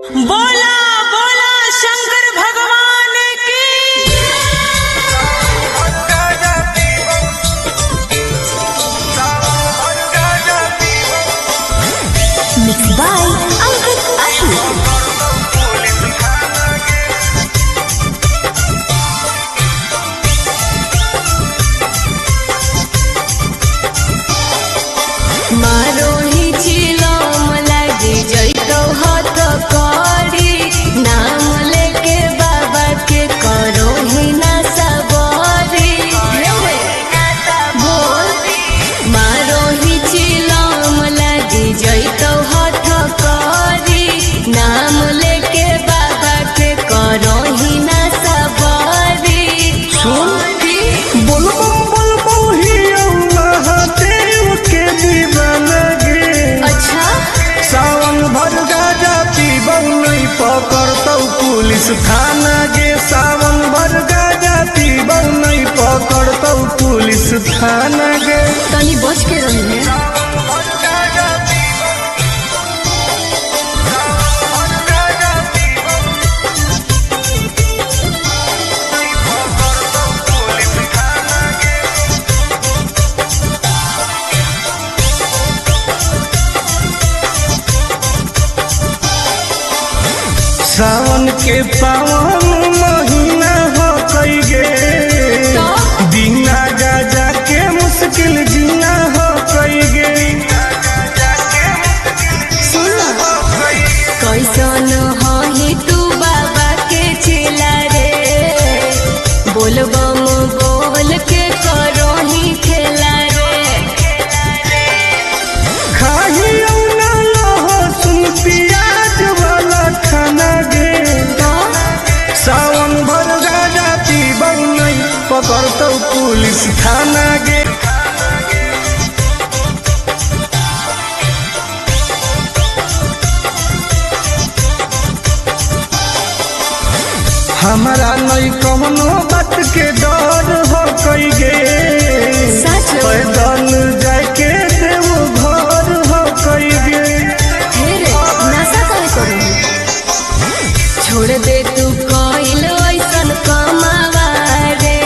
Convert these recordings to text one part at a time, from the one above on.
बोला बोला शंकर भगवान की। Mix by Ankit Ashok. मारोही चिलम लगी जैतो हाथ करी, नाम लेके बाबा के करो ही ना सबरी। मारोही चिलम लगी जैतो हाथ करी, नाम लेके बाबा के करो ही ना सबरी। अच्छा सावन भर गाजा पीबौ नहीं पकड़तौ पुलिस थाना गे। सावन भर गाजा पीबौ नहीं पकड़तौ पुलिस थाना गे। तनी बच के रही है। सावन के पावन महीना हो कई गे, बिना गाजा के मुश्किल जीना हो कई गे। कैसन ही तू बाबा के चेला रे, बोलबम बोल के करो ही खेला रे। खाही ना लहसुन प्याज वाला खाना गे। सावन भर गाजा पीबौ नहीं पकड़तौ पुलिस थाना गे। हमारा नहीं कौनो बात के डर हो कई गे, सच पैदल जाके देव घर हो कई गे। फिर नशा करे करो, छोड़ दे तू कोइल ऐसन कमावा रे,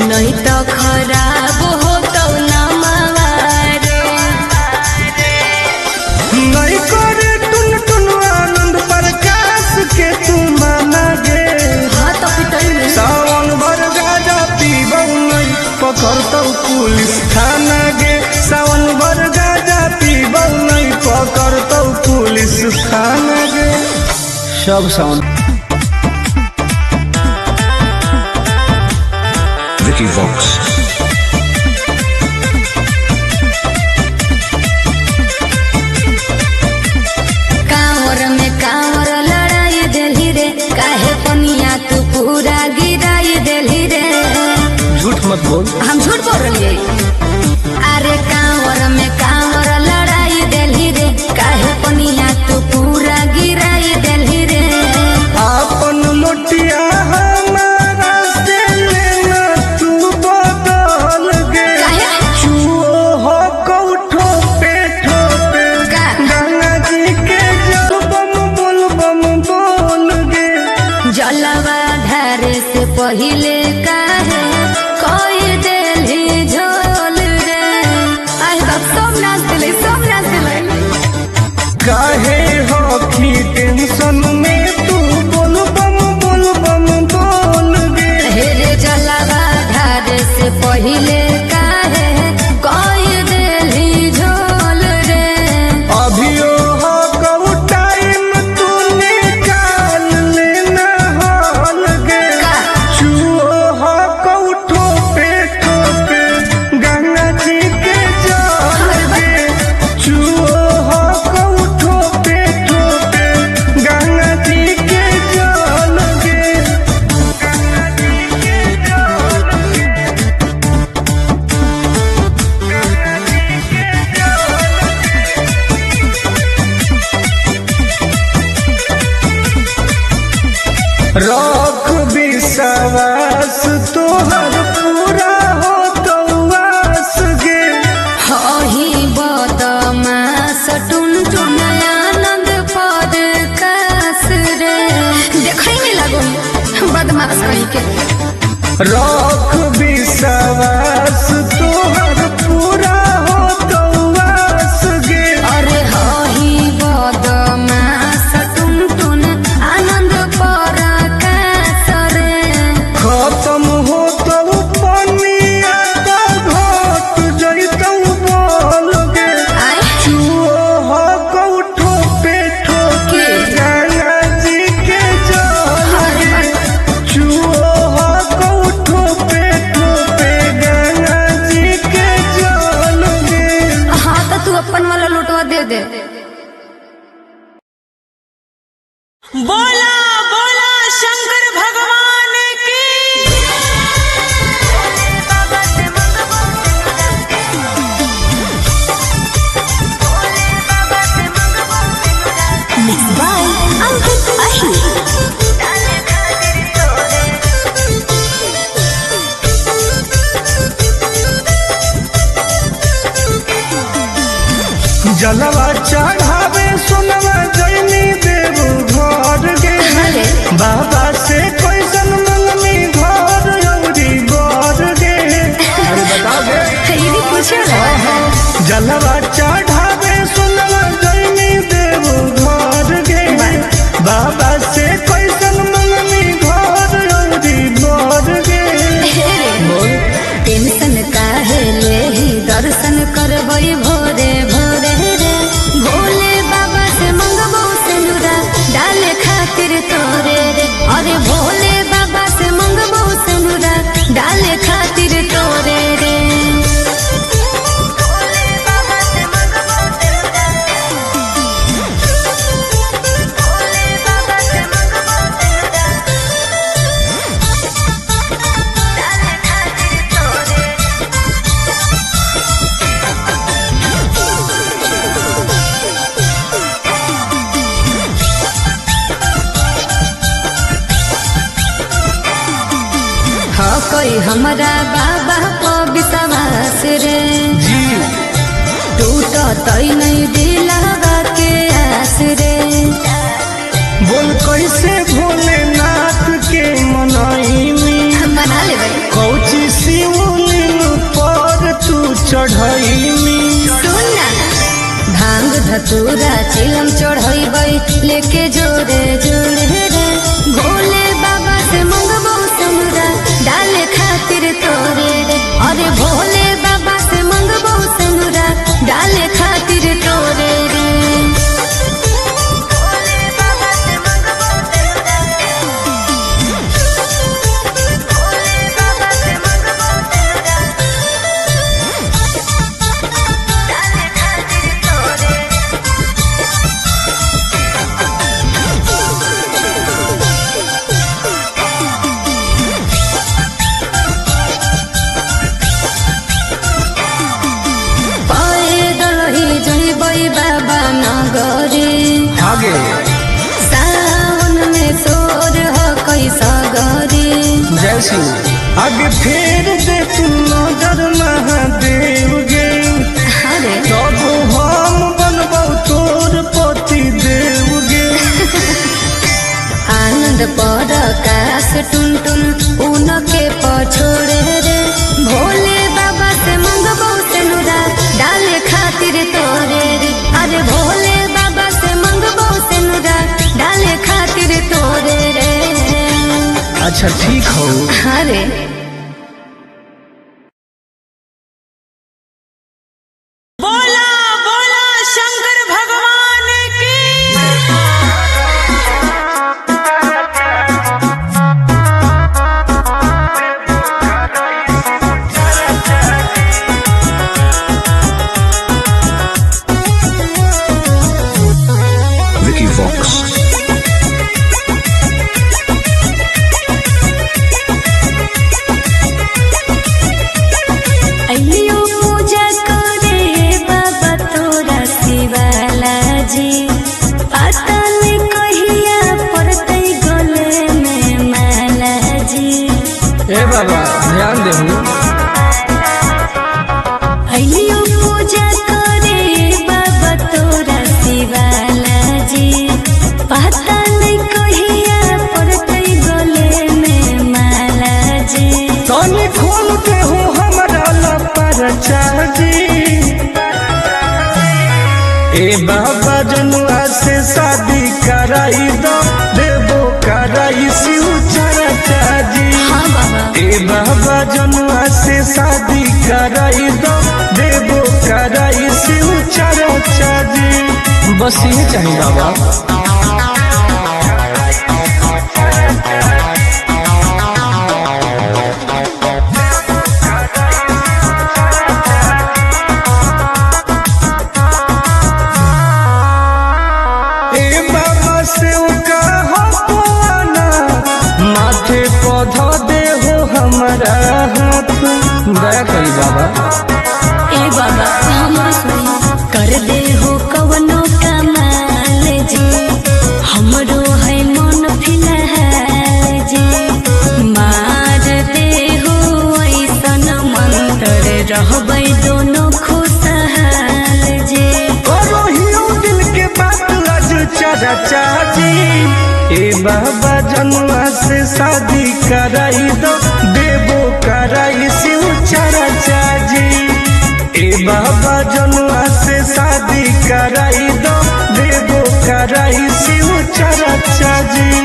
नहीं तो खराब हो तो नमावा रे। नहीं करे टुन टुन आनंद प्रकाश के तू माना गे। हाँ तो पिटाई में सावन भर गाजा पीबौ नहीं पकड़तौ पुलिस थाना गे। सावन भर गाजा पीबौ नहीं पकड़तौ पुलिस थाना गे। सब सावन Vicky Vox. कांवर में कांवर लड़ाई देली रे, काहे पनिया तू पूरा गिराई देली रे। झूठ मत बोल। हम झूठ बोल रही अरे कांवर में कांवर लड़ाई देली रे, काहे पनिया तू पूरा गिराई देली रे। आपन लोटिया हमारा से लेना तू बदल गे। काहे? चुओ हो कौठो पे ठोपे, का? गंगा जी के जल बम बोल गे। जलवा धारे से पहिले काहे कोई देली झोल रे। आई बाप सब नाच दिले, सब नाच दिले। काहे हो की टेंशन में तू बोल बम बोल गे। हेरे जलवा धारे से पहिले काहे कोई देली झोल रे। अभियो हो कऊ टाइम तू निकाल लेना हॉल गे। का? चुओ हो कऊ ठोपे गंगा जी के जल गे। चुओ हो कऊ ठोपे गंगा जी के जल गे। गंगा जी के जल गे। रख विश्वास तोहर पूरा हो तो आस गे। हही बदमाश टुन टुन आनंद पद रख विश्वास तोहर पूरा हो तो वास गे। अरे हही बदमाश टुनटुन आनंद पराकाश रे। खत्म हो तो पनिया तो घट जइतौ बोल गे। चुओ हो कौठो पे ठोके गंगा जी के जल गे। चुओ हो कौठो पे ठोके गंगा जी के जल गे। हाँ तो तू अपन वाला लुटवा दे दे। बोला बोला शंकर भगवान की। Mixed by Ankit Ashi. जलवा चढ़ावे सुनवा जैनी देव घर गे। अरे बाबा से कैसन मंगनी घर औरी बर गे। अरे बता दे। ये भी पूछे ना। जलवा चढ़ावे सुनवा जैनी देव घर गे। बाबा से कैसन मंगनी घर औरी बर गे। टेंशन काहे ले ही दर्शन करबई भोरे भोरे रे। भोले बाबा से मंगबो सिंदूरा डाले खातिर तोरे रे। अरे भोले बाबा से मंगबो सिंदूरा डाले खातिर तोरे रे। हाँ कोई हमारा बाबा को विश्वास रे। जी टूटा तई नहीं दिलावा के आस रे। बोल कैसे भोलेनाथ के मनाई मना ले भाई। कौची शिवलिंग पर तू चढ़ैनी। सुन ना भांग धतूरा चिलम चढ़ैबै लेके जोरे जोरे रे। भोले बाबा से मंगबो सिंदूरा डाले खातिर तोरे रे। अरे भोले बाबा से मंगबो सिंदूरा डाले खातिर तोरे रे। पैदल ही जइबै बाबा नगरी। आगे सावन में सोर हो कैसा गरी। जय शिव आगे फेर दे तू नजर महादेव गे। अरे तब हम बनबौ तोर पति देव गे। आनंद पर आकाश टुनटुन उनके पछोड़े रे। भोले बाबा से मंगबो सिंदूरा डाले खातिर तोरे रे। अरे भोले बाबा से मंगबो सिंदूरा डाले खातिर तोरे रे। अच्छा ठीक हो। अरे बोला बोला शंकर भगवान की। Vicky Vox. अइयो पूजा करे बाबा तोरा शिवाला जी। पता नहीं कहिया पड़तै गले में माला जी। ए बाबा ध्यान देहु। अइयो पूजा करे बाबा तोरा शिवाला जी। पता नहीं कहिया पड़तै गले में माला जी। ए बाबा जनुआ से शादी कराई दो देवो कराई शिव चर्चा जी। हाँ बाबा। ए बाबा जनुआ से शादी कराई दो देवो कराई शिव चर्चा जी। बस ये चाहिए बाबा। हमारा हाथ दया करी बाबा। ए बाबा हमर सुनी कर दे हो कवनो कमाल जी, हमरो है मन फिलहाल जी। मार दे हो ऐसन मंत्र रहबै दोनों खुशहाल जी। रोहियो दिल के बात लज चर्चा जी। ए बाबा जनुआ से शादी कराई दो देवो कराई शिव चर्चा जी। ए बाबा जनुआ से शादी कराई दो देवो कराई शिव चर्चा जी।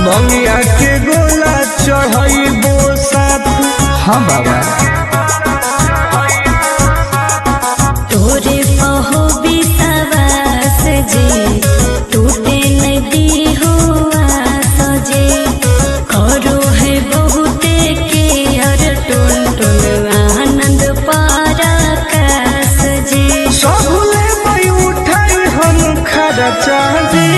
भंगिया के गोला चढ़ाइबो साथ। हाँ बाबा। तोरे पहो विश्वास जी, टूटे नदी हो आस जी। करो है बहुते के हर टुन टुन आनंद पराकाश जी। सबले मैं उठाई हम खर्चा जी।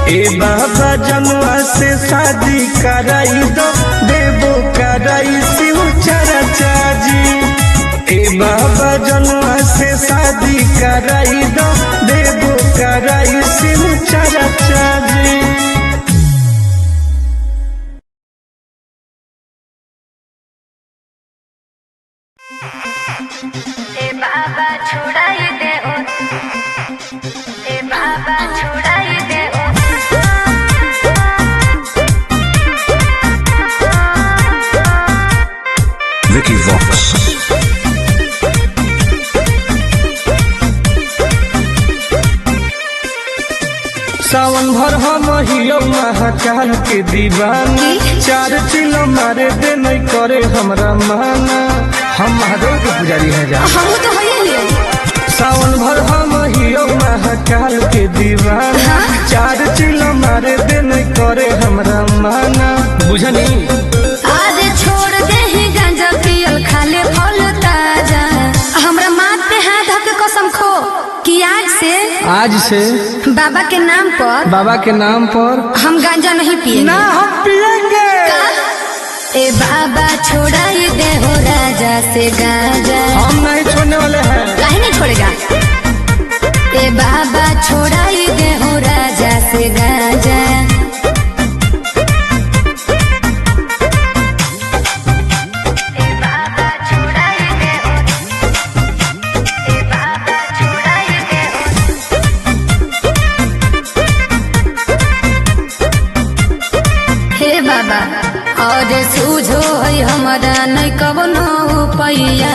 ए बाबा जनुआ से शादी कराई दो देवो कराई शिव चर्चा जी। ए बाबा जनुआ से शादी कराई दो देवो कराई शिव चर्चा जी। ए बाबा छुड़ाई दे ओ, ए बाबा छुड़ाई दे ओ। Vicky Vox. सावन भर हम हियो महाकाल के दीवानी। 4 चिलो मारे दे नहीं करे हमरा माना। हम महादेव के पुजारी है जा। हम तो है सावन भर हम हियो महाकाल के दीवाना। 4 चिलो मारे दे नहीं करे हमरा माना। बुझनी आज छोड़ दे ही गांजा पियल खाले फल ताजा। हमरा माथ पे हाथ धक कसम खो कि आज से बाबा के नाम पर हम गांजा नहीं पिएंगे। ना हम पिएंगे। ए बाबा छोड़ाई दे हो राजा से गांजा। हम नहीं छोड़ने वाले हैं। काहे नहीं छोड़ेगा। ए बाबा छोड़ाई दे हो राजा से गांजा। और सूझो है हमारा नहीं कवनो पैया,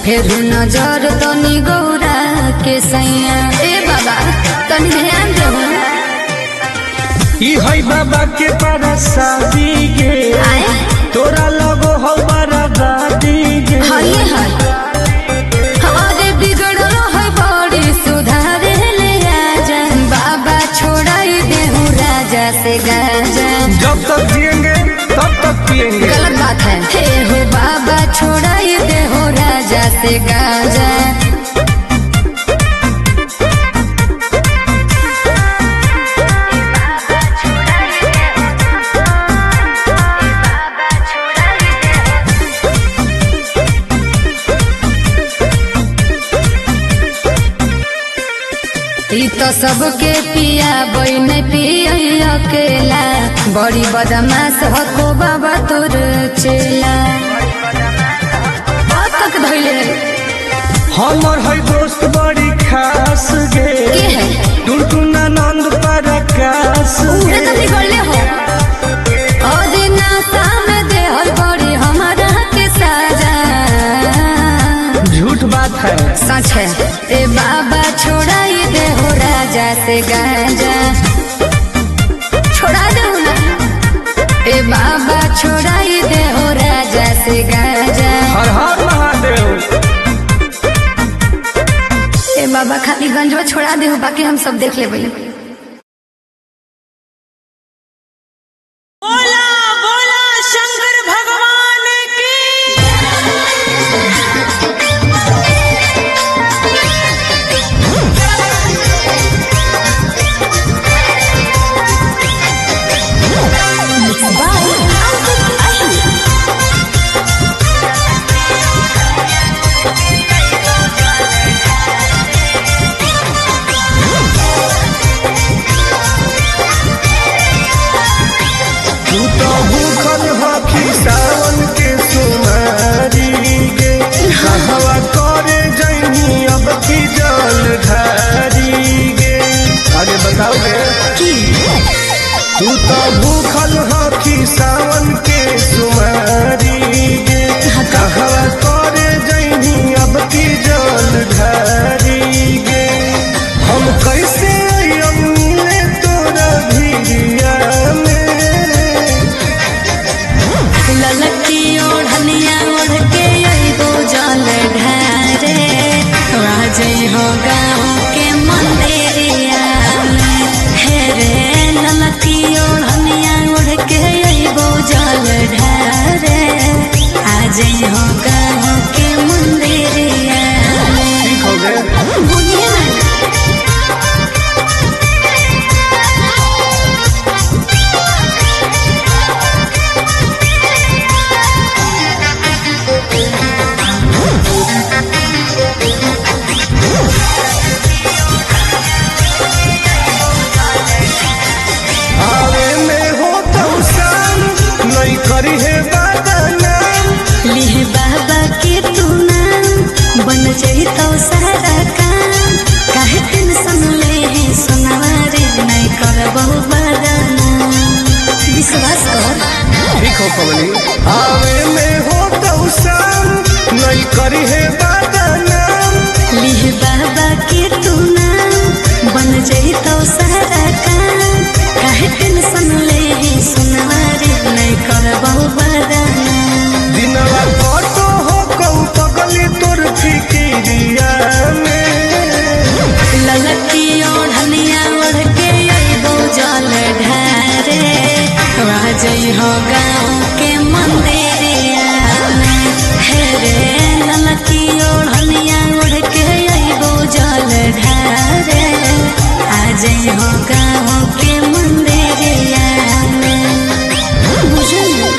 फिर नजर तनी गौरा के सैया। ए बाबा तनी ध्यान दो। ई है बाबा के परसादी गे, तोरा लगो हो बराबादी गे। हाय हाय हमारे बिगड़ल है बड़ी सुधारे ले आजा। बाबा छोड़ाई दे हूँ राजा से गाजा। जब तक जिएंगे तब तक पिएंगे। गलत बात है। हे हो बाबा छोड़ाई दे हो राजा से गाजा। तो सबके पिया बन पिया अकेला, बड़ी बदमाश हो को बाबा तोर चेला। कोइले हमर है दोस्त बड़ी खास गे के है टुनटुना नंद प्रकाश उहे तो बिगड़ले हो और नाता में दे हर बड़ी हमारा के साजा झूठ बात है सच है ए बाबा छोड़ाई दे हो राजा से गांजा छोड़ा दे ना ए बाबा छोड़ाई दे हो राजा से गांजा हर हर महादेव ए बाबा खाली गंजवा छोड़ा दे हो बाकी हम सब देख लेबै बोला बोला शंकर भगवान की Mixed by Ankit Ahir. तू तो भूखल हकी सावन के सुमारी गे कहवा करे जइनी अब की जल ढारी गे आगे बताओ गे तू तो भूखल हकी सावन के सुमारी गे कहवा करे जइनी अब की जल ढारी गे हम कैसे अइयम मिले तोरा भिड़िया ललकी ओढ़निया ओढ़ के अइबो जल ढारे राजई हो गाँव के मंदिरिया में हे रे ललकी ओढ़निया ओढ़ के अइबो जल ढारे आजई हो गाँव के मंदिरिया में ठीक हो गए बुझिए ना आवे में हो तो शाम नहीं करी है बदनाम लिहे बाबा के तू नाम बन जाई तो सारा काम काहे टेंशन ले है सुनारे नहीं करबो बदनाम विश्वास कर ठीक हो कमली आवे में हो तो शाम नहीं करी है बदनाम लिहे बाबा के तू नाम बन जाई तो सारा काम काहे टेंशन ले है सुनारे नहीं करबो बदनाम दिनवा कटो हो कहू पगली तोर फिकिरिया में ललकी ओढ़निया ओढ़ के अइबो जल ढारे राजई हो गाँव के मंदिरिया में हे रे ललकी ओढ़निया ओढ़ के अइबो जल ढारे आजई हो गाँव के मंदिरिया में बुझलिए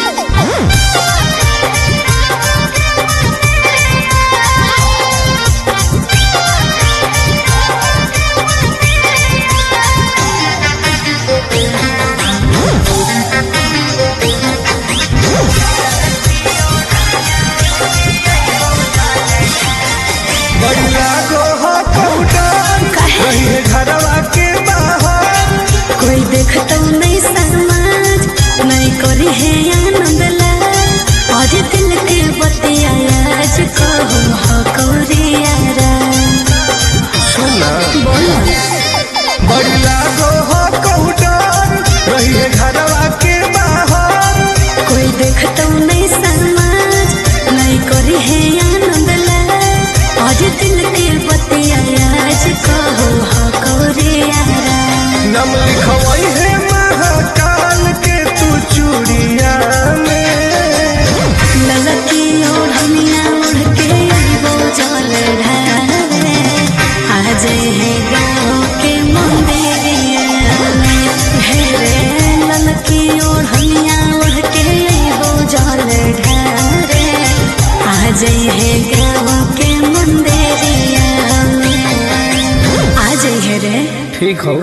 बढ़िया गो हो कौटान रही है घरवा के बाहर कोई देखतो नहीं समाज नहीं करी है आनंद लाल और दिल के बतिया आज कहूँ हो कौरियारा सुना बोलो बढ़िया गो हो कौटान रही है घरवा के बाहर कोई देखतो नहीं समाज नहीं करी है आनंद लाल और दिल के बतिया आज कहूँ हो कौरियारा नम लिखवई है महाकाल के तू चूड़िया में ललकी ओढ़निया ओढ़ के अइबो जल ढारे आज है गाँव के मंदिरिया में हे रे ललकी ओढ़निया ओढ़ के अइबो जल ढारे आज है गाँव के मंदिरिया में आज है रे ठीक हो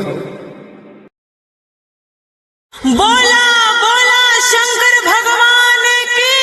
बोला बोला शंकर भगवान की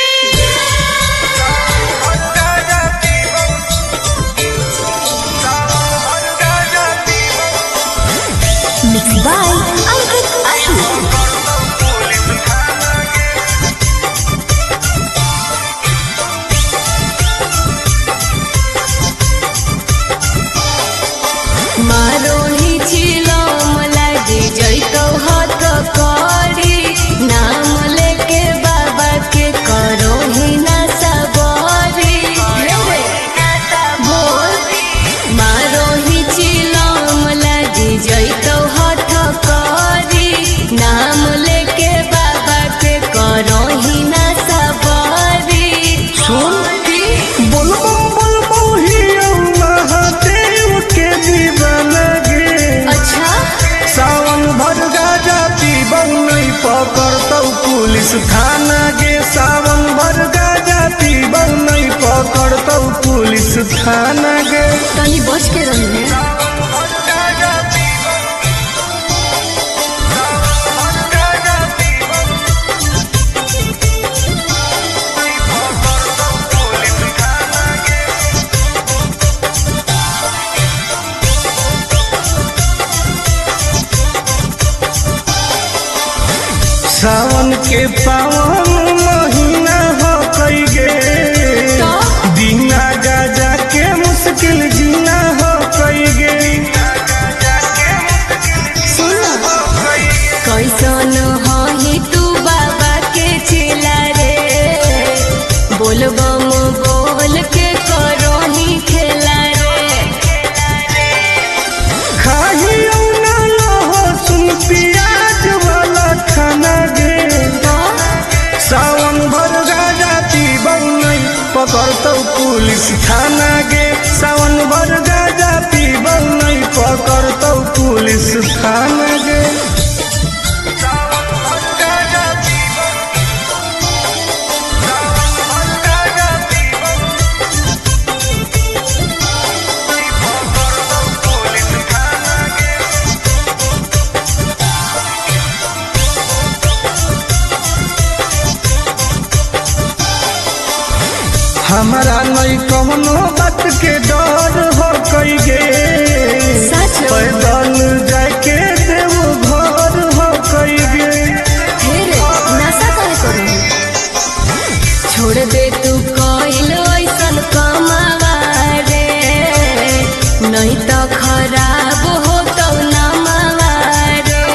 थाना गे सावन भर गाजा पीबौ नहीं पकड़तौ पुलिस थाना गे। तनी बच के रही सावन के पावन महीना हो कई गे बिना गाजा के मुश्किल जीना हो कई गे। कैसन ही तू बाबा के चेला रे बोल बम बोल के करो ही खेला रे। खाही ना हो सुन प्याज वाला खाना गे सावन भर गाजा पीबौ नहीं पकड़तौ पुलिस थाना गे। सावन भर गाजा पीबौ नहीं पकड़तौ पुलिस थाना गे। हमारा नहीं कौनो बात के डर हो कई गे पैदल जाके देव घर हो कई गे। नशा करे करो छोड़ दे तू कोइल ऐसन कमावा रे नहीं तो खराब हो तो नमावा रे।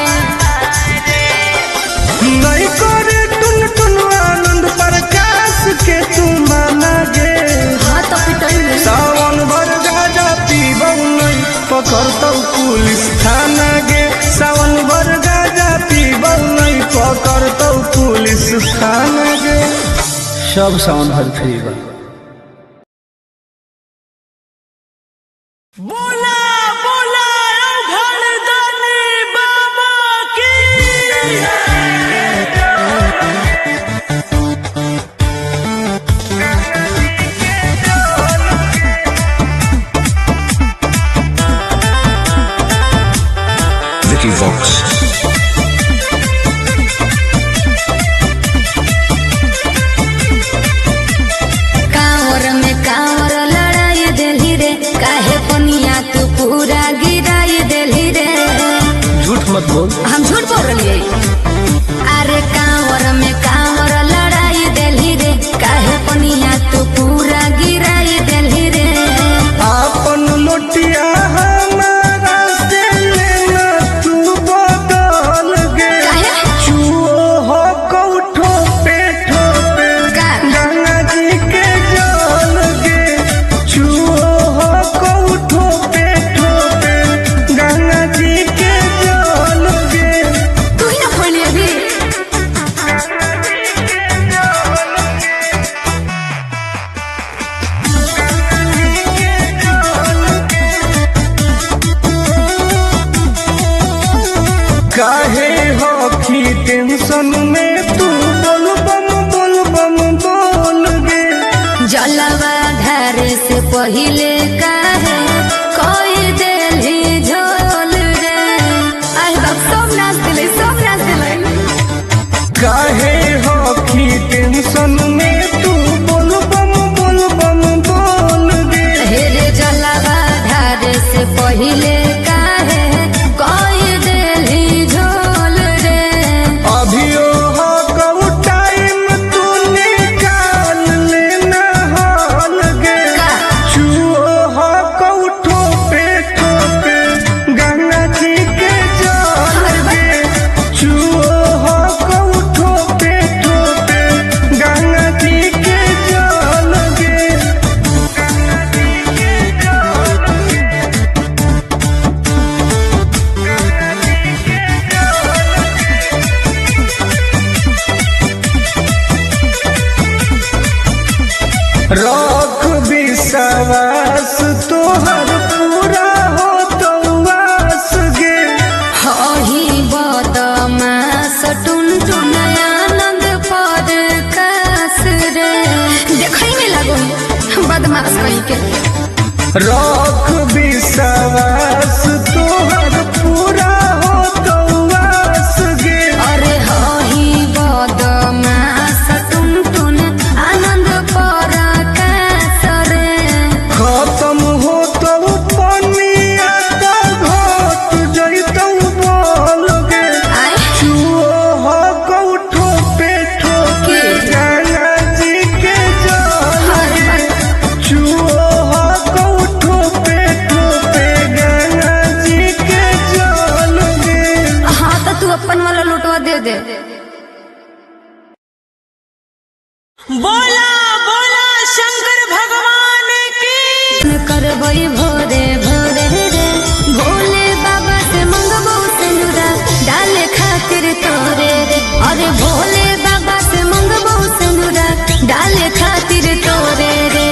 नहीं करे टुन टुन आनंद प्रकाश के तू माना गे। हाँ तो पिटाई में सावन भर गाजा पीबौ नहीं पकड़तौ पुलिस थाना गे। सावन भर गाजा पीबौ नहीं पकड़तौ पुलिस थाना गे। सब सावन भर फ्री बा। बोला बोला घरदानी बाबा की Vicky Vox. कांवर में कांवर लड़ाई देली रे काहे पनिया तू पूरा गिराई देली रे। झूठ मत बोल। हम झूठ बोल रही अरे कांवर में कांवर लड़ाई देली रे काहे पनिया तू पूरा गिराई देली रे। आपन लोटिया हमारा से लेना तू बदल गे। काहे? चुओ हो कौठो पे ठोपे का? गंगा जी के जल गे। चुओ हो कौठो पे ठोपे गंगा जी के जल गे। तू ही ना खोली अभी काहे हो की टेंशन में तू बोल बम बोल गे। जलवा धारे से पहिले काहे कोई देली झोल रे। आई बाप सब नाच दिले सब नाच दिले। काहे हो की टेंशन में तू बोल बम बोल गे। हेरे जलवा धारे से पहिले काहे कोई देली झोल रे। अभियो हो कऊ टाइम तू निकाल लेना हाल गे। का? चुओ हो कऊ ठोपे गंगा जी के जल गे। चुओ हो कऊ ठोपे गंगा जी के जल गे। रख विश्वास तोहर पूरा हो तो वास गे। हही बदमास टुन टुन आनंद कहीं के रख विश्वास तोहर पूरा हो तो वास गे। अरे हही बदमाश टुन टुन आनंद पर रे खत्म हो तो पनिया तो घट जैतौ बोल गे। चुओ हो कौठो पे ठोके गंगा जी के जल गे। चुओ हो कौठो पे ठोके गंगा जी के जल गे। हाँ तो तू अपन वाला लुटवा दे दे। बोला बोला शंकर भगवान की। करबई भोरे भोरे रे भोले बाबा से मंगबो सिंदूरा डाले खातिर तोरे रे। अरे भोले बाबा से मंगबो सिंदूरा डाले खातिर तोरे रे।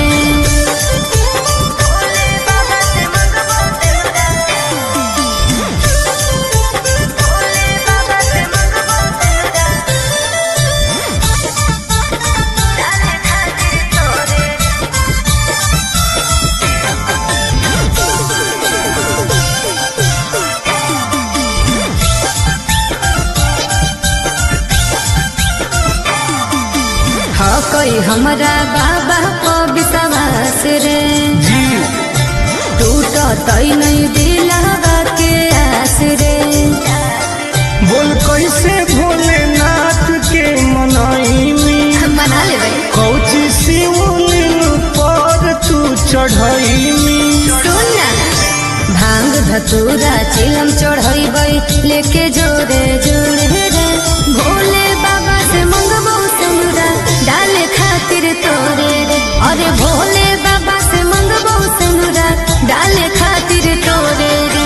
हाँ कोई हमारा बाबा को विश्वास रे जी टूट तई नहीं दिलावा के आस रे। बोल कैसे भोलेनाथ के मनाई में मना ले भाई कौची शिवलिंग पर तू चढ़ई में। सुन ना भांग धतूरा चिलम चढ़ई लेके जोरे जोरे रे भोले बाबा से मंगबो सिंदूरा डाले खातिर तोरे रे। अरे भोले बाबा से मंगबो सिंदूरा डाले खातिर तोरे रे।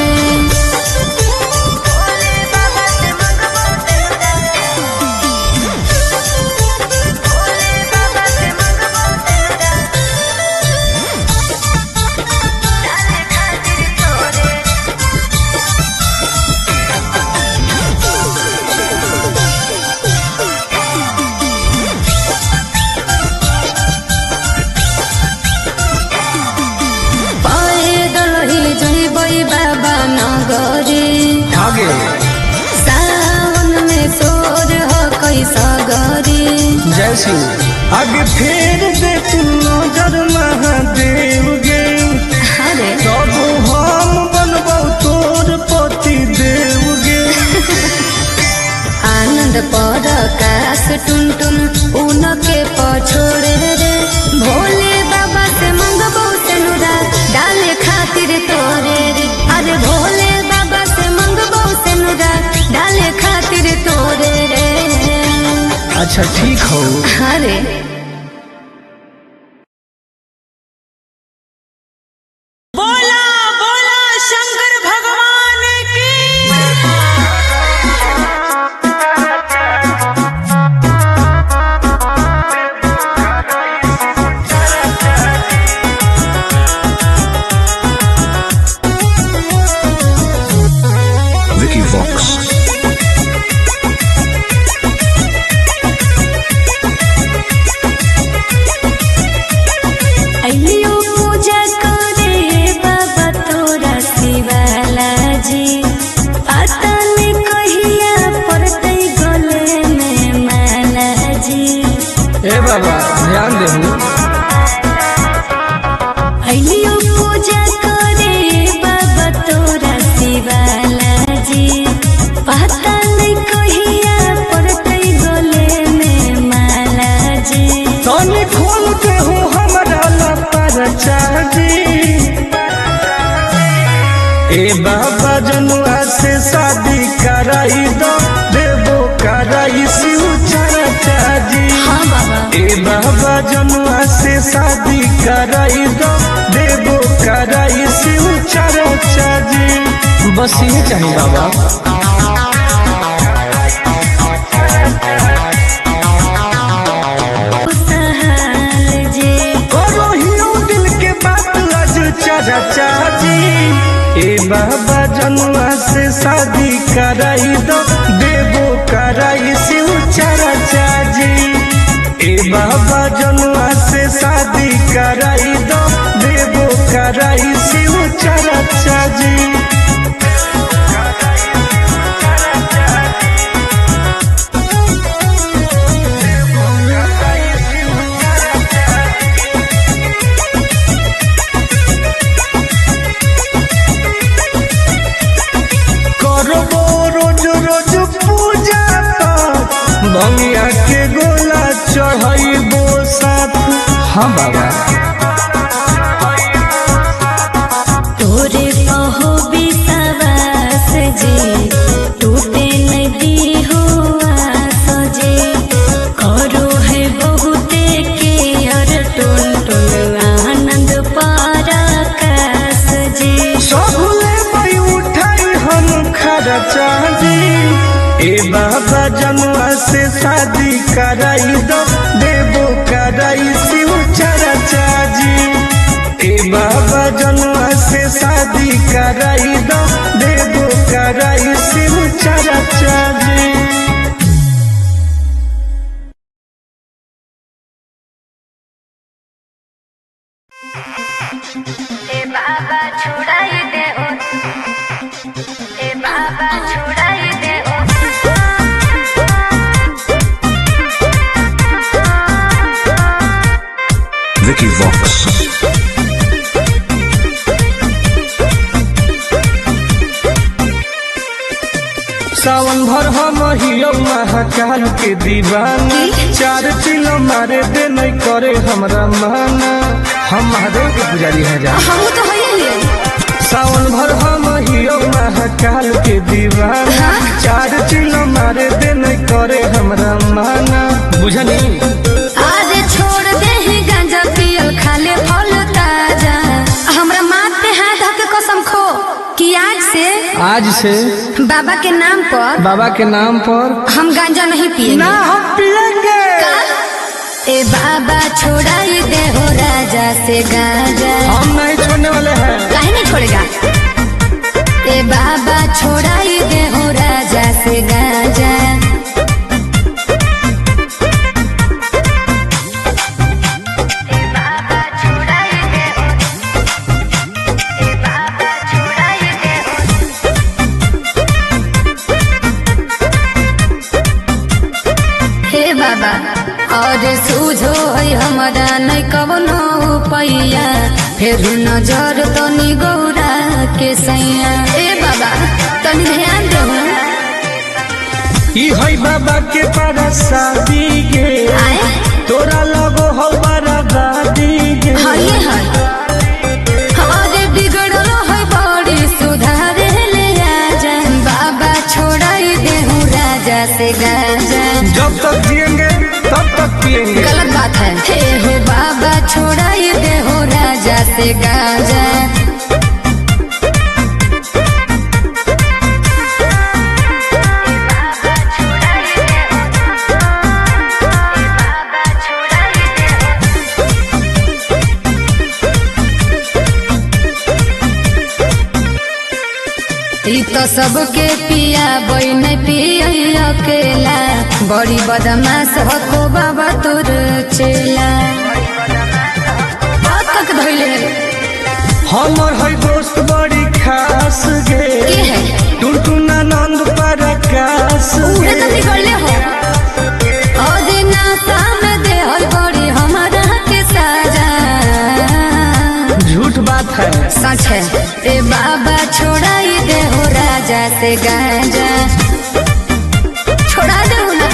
पैदल ही जइबई बाबा नगरी आगे सावन में सोर हो कैसा गरी। जय सिंह आगे फेर दे तू नजर महादेव गे। अरे तब हम बनबौ तोर पति देव गे। आनंद पर काश टुन टुन उनके पछोड़े रे भोले बाबा से मंगबो सिंदूरा डाले खातिर तोरे रे। अरे भोले बाबा से मंगबो सिंदूरा डाले खातिर तोरे रे। अच्छा ठीक हो। अरे बोला बोला शंकर भगवान की। Vicky Vox. अइयो पूजा करे बाबा तोरा शिवाला जी पता नहीं कहिया पड़ते गले में माला जी। ए बाबा ध्यान देहू। अइयो पूजा करे बाबा तोरा शिवाला जी पता नहीं कहिया पड़ते गले में माला जी। तनी खोल के हो हमरा लपर चाजी। ए बाबा जनुआ से शादी कराई दो देवो कराई शिव चर्चा जी। हाँ बाबा ए बाबा जनुआ से शादी कराई दो देवो कराई शिव चर्चा जी। बस ये चाहिए बाबा। खुशहाल जी करो हियो दिल के बात आज चर्चा जी। ए बाबा जनुआ से शादी कराई दो देवो कराई शिव चर्चा जी। ए बाबा जनुआ से शादी कराई दो हाँ बाबा। तोरे कहो विश्वास जी टूटे नदी हो आस जी करो है बहुते के और टुन टुन आनंद पराकाश जी सबले मई उठाई हम खर्चा जी ए बाबा जनुआ से शादी कराई दो देवो कराई शिव चर्चा जी ए बाबा जनुआ से शादी कराई दो देवो कराई शिव चर्चा जी। ए बाबा छुड़ाई दे ओ ए बाबा छुड़ाई दे ओ Vicky Vox. सावन भर हम हियो महाकाल के दीवाना 4 किलो मारे दे नहीं करे हमरा माना हम महादेव के पुजारी हैं जा हम तो होइए सावन भर हम हियो महाकाल के दीवाना 4 किलो मारे दे नहीं करे हमरा माना बुझनी आज छोड़ दे ही गांजा पियल खाले फल ताजा हमरा माथ पे हाथ धके कसम खो कि आज से बाबा के नाम पर हम गांजा नहीं पिएंगे ना हम पिएंगे। ए बाबा छोड़ाई दे हो राजा से गांजा हम नहीं छोड़ने वाले हैं। काहे नहीं छोड़ेगा ए बाबा छोड़ाई दे हो राजा से गांजा बाबा और सूझो है हमारा नहीं कवनो पैया फिर नजर तनी गौरा के सैया ए बाबा तनी ध्यान दो ई है बाबा के पारा शादी गे तोरा लगो हो बड़ा दादी गे हाय अरे बिगड़लो है बड़ी सुधारे ले आजा बाबा छोड़ाई दे हूँ राजा से गाजा जब तक जिएंगे तब तक पिएंगे। गलत बात है हे हो बाबा छोड़ाई दे हो राजा से गाजा तो सबके पिया बई नहीं पिया अकेला बड़ी बदमाश हो बाबा तोर चेला तक धैले हमर है दोस्त बड़ी खास गे के है टुनटुना नंद प्रकाश उहे तो बिगड़ले हो आज नाता में दे हल बड़ी हमारा के साजा झूठ बात है सच है ए बाबा छोड़ाई दे हो राजा से गांजा छोड़ा दे ना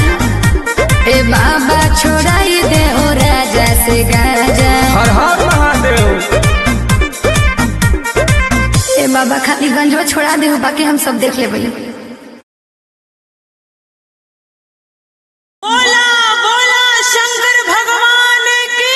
ए बाबा छोड़ाई दे हो राजा से गांजा हर हर महादेव। ए बाबा खाली गंजवा छोड़ा दे हो बाकी हम सब देख ले भाई बोला बोला शंकर भगवान की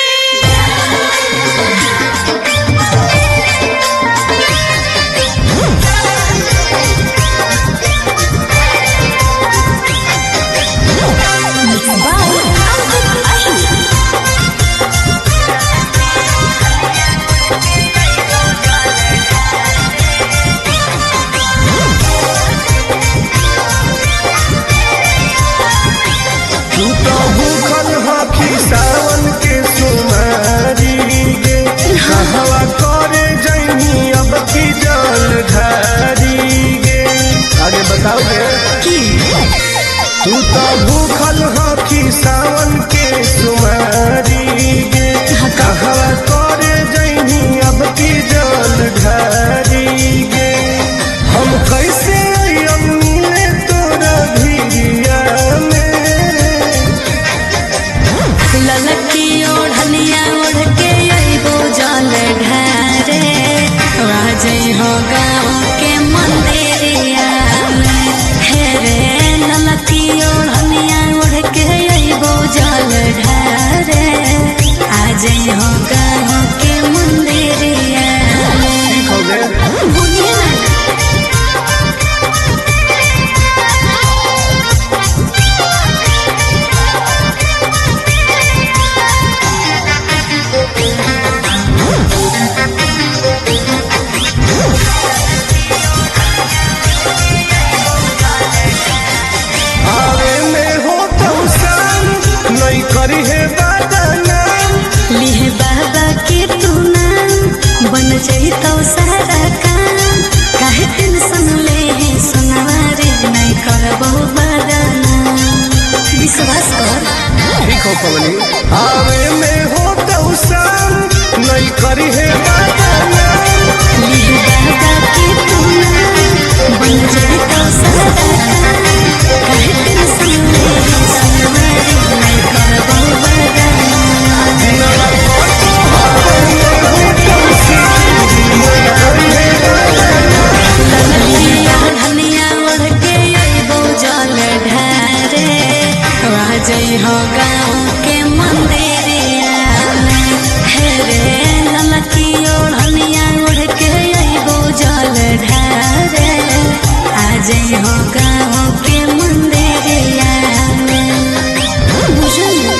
हो गाँव के मंदिरिया में हे रे ललकी ओढ़निया ओढ़ के अइबो जल ढारे आ जाइ हो गाँव के मंदिरिया में। हो गए बुझिए ना आवे में हो तो शाम नहीं करी है बदनाम लिहे बाबा के तू नाम बन जइतो सारा काम काहे टेंशन ले है सुनवारे नहीं करबो बदनाम विश्वास कर ठीक हो पवनी आवे में हो तो शाम नहीं करी है बदनाम लिहे बाबा के तू नाम बन जइतो सारा काम काहे टेंशन ले है सुनवारे नहीं करबो बदनाम। धनिया ओढ़ के अइबो जल ढारे आ जाइ हो गाँव के मंदिरिया में हे रे ललकी ओढ़निया ओढ़ के अइबो जल ढारे आ जाइ हो गाँव के मंदिरिया में। बुझलिए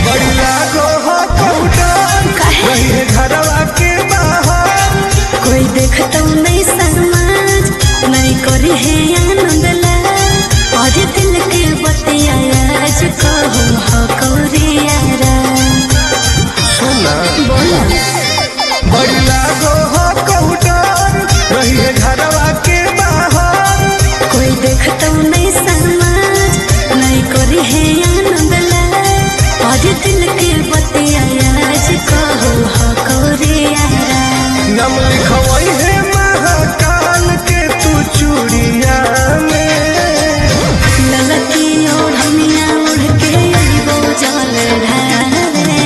बड़ी लागो हो कौटन रही है घरवा के बाहर कोई देखतो नहीं समाज नहीं करी है आनंद लाल और दिल के बतिया आज कहू हो कौरियारा सुना बोला बड़ी लागो हो कौटन रही है घरवा के बाहर कोई देखतो नहीं समाज नहीं करी है आनंद लाल और दिल के बतिया आज कहू हो कौरियारा नम लिखवई है महाकाल के तू चूड़िया में ललकी ओढ़निया ओढ़ के अइबो जल ढारे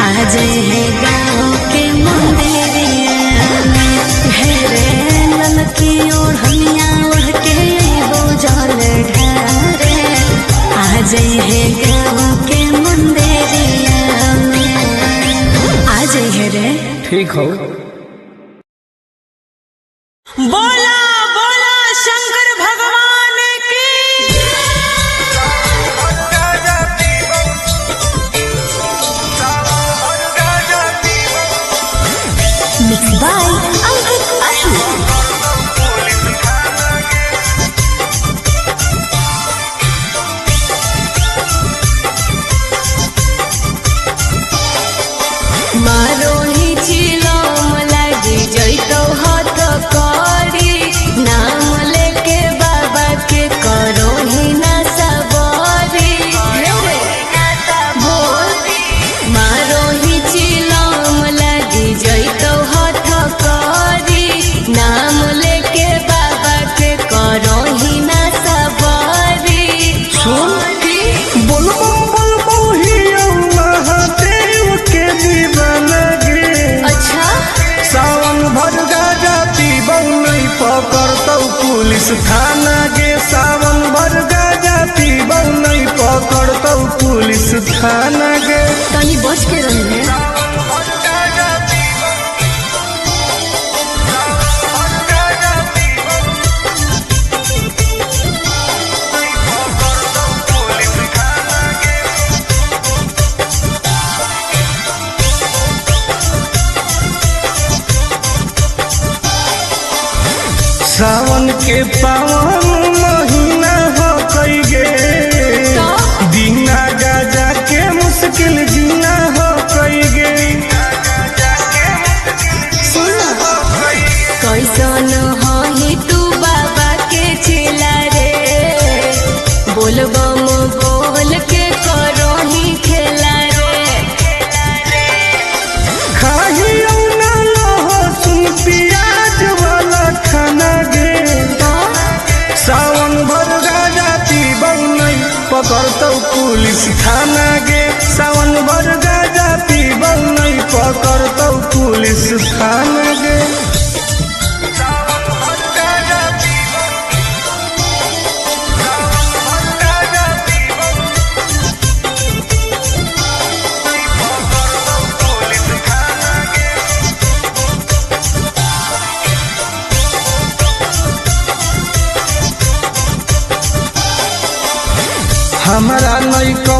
आ जाइ है गाँव के मंदिरिया में हे रे ललकी ओढ़निया ओढ़ के अइबो जल ढारे आ जाइ है गाँव के मंदिरिया में आ जाइ है रे। ठीक हो बोला बोला शंकर भगवान की Mixed by Ankit Ahi. मारो ही चिलम लागी जइतो हाथ करी नाम लेके बाबा के करो ही ना सबरी बोल मारो ही चिलम लागी जइतो हाथ करी नाम लेके बाबा के करो ही ना सबरी बोल ही महादेव के दीवाना गे अच्छा सावन भर गाजा पीबौ नहीं पकड़तौ पुलिस थाना गे सावन भर गाजा पीबौ नहीं पकड़तौ पुलिस थाना गे तनी बच के रहिए सावन के पावन महीना हो कई गे दीना गाजा के मुश्किल जीना हो कई गे कैसन हही तू बाबा के चेला रे बोलबम बोल के करो ही खेला रे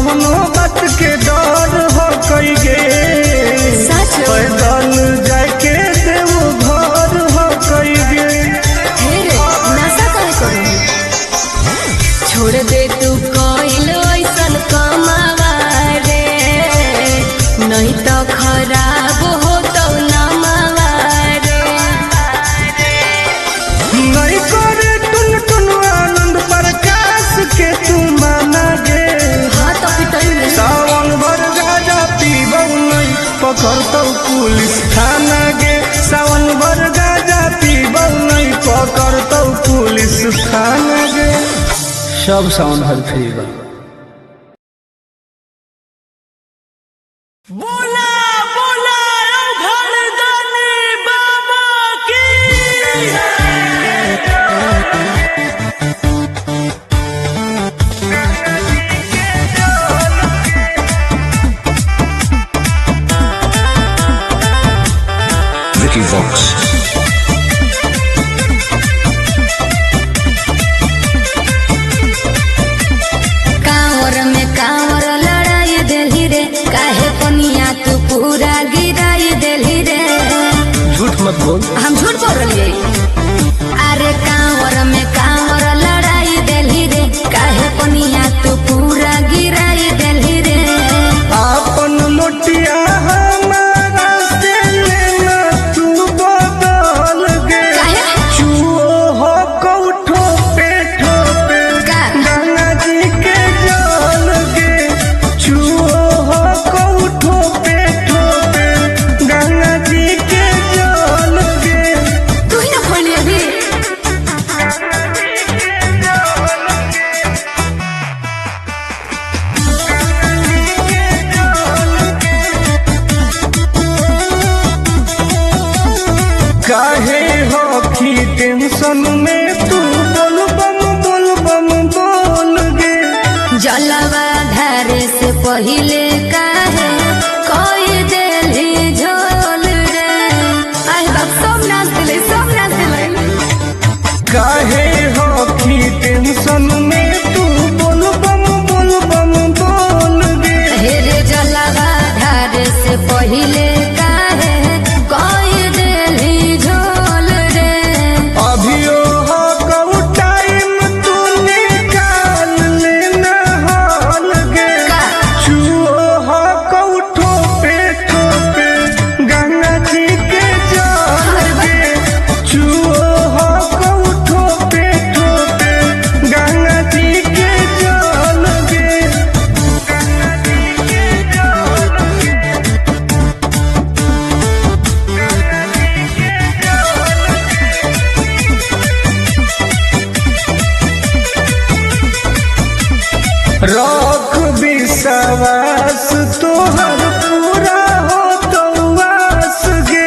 कौनो बात के डर हो कई गे सच पैदल जाके देव घर हो कई गे हेरे नशा कर करो छोड़ दे तू कोइल ऐसन कमावा रे नहीं तो खराब हो तो नमावा रे नहीं करे टुन टुन आनंद प्रकाश के तू माना गे हाँ तो पिटाई में सावन भर गाजा पीबौ नहीं पकड़तौ पुलिस थाना गे सावन भर गाजा पीबौ नहीं पकड़तौ पुलिस थाना गे सब सावन भर फ्री बा। बोला बोला घरदानी बाबा की Vicky Vox. कांवर में कांवर लड़ाई देली रे काहे पनिया तू पूरा गिराई देली रे झूठ मत बोल हम झूठ बोल रही अरे कांवर में कांवर लड़ाई देली रे काहे पनिया तू पूरा गिराई देली रे आपन लोटिया हमारा से लेना तू बदल गे काहे? चुओ हो कौठो पे ठोपे का? गंगा जी के जल गे चुओ हो कौठो पे ठोपे गंगा जी के जल गे तू ही ना खोली अभी काहे हो की टेंशन में तू बोल बम बोल गे जलवा धारे से पहिले काहे कोई देली झोल रे आई बाप सब नाच दिले काहे हो की टेंशन में तू बोल बम बोल गे हेरे जलवा धारे से पहिले काहे कोई देली झोल रे अभियो हो कऊ टाइम तू निकाल लेना हाल गे का? चुओ हो कऊ ठोपे ठोपे गंगा जी के जल गे चुओ हो कऊ ठोपे ठोपे गंगा जी के जल गे रख विश्वास तोहर पूरा हो तो वास गे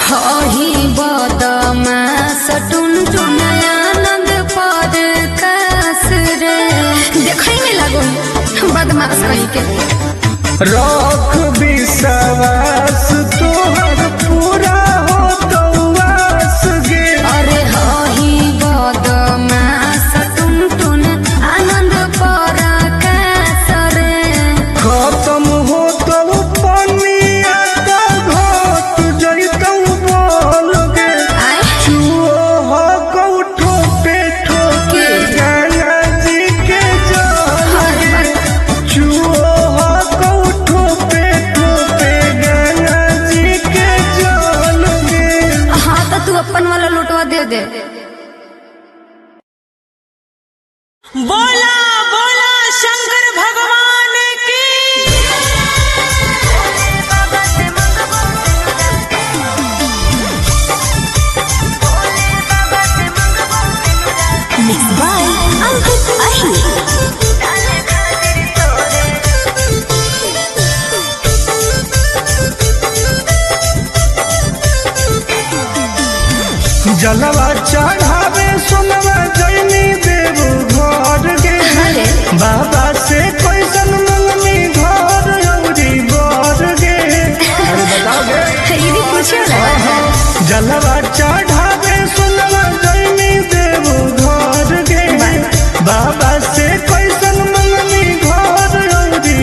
हही बदमास टुन टुन आनंद पद कास रे देखै में लागो बदमाश कहीं के रख विश्वास तोहर पूरा हो तो वास गे अरे हही बदमास टुन टुन आनंद पर कास रे खत्म हो तो पनिया तो घट जइतौ बोल गे आय चुओ हो कौठो पे ठोके गंगा जी के जल गे चुओ हो कौठो पे ठोके गंगा जी के जल गे हाँ तो तू अपन वाला लुटवा दे दे बोला बोला शंकर भगवान की Mixed by Ankit Ahi. जलवा चढ़ावे सोनवा जैनी देव घर गे अरे बाबा से कैसन मंगनी घर औरी बर गे अरे बताओ गे ये भी पूछो ना जलवा चढ़ावे सोनवा जैनी देव घर गे बाबा से कैसन मंगनी घर औरी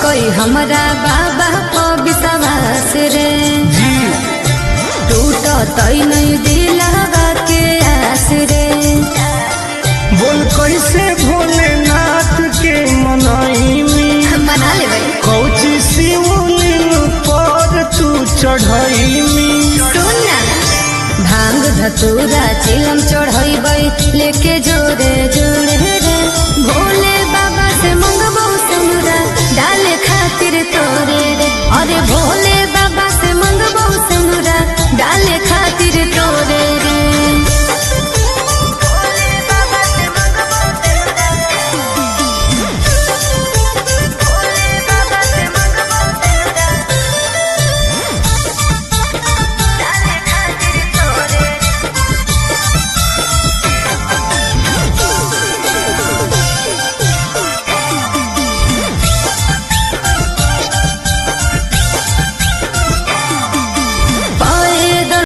कोई हमरा बाबा को विश्वास रे जी टूट तई नहीं दिलावा के आस रे बोल कैसे भोलेनाथ के मनाई में बना ले भाई कौची शिवलिंग पर तू चढ़ाई में सुनना भांग धतूरा चिलम चढ़ाई लेके जोरे जोरे रे भोले बाबा से मंगबो सुनरा डाले खातिर तो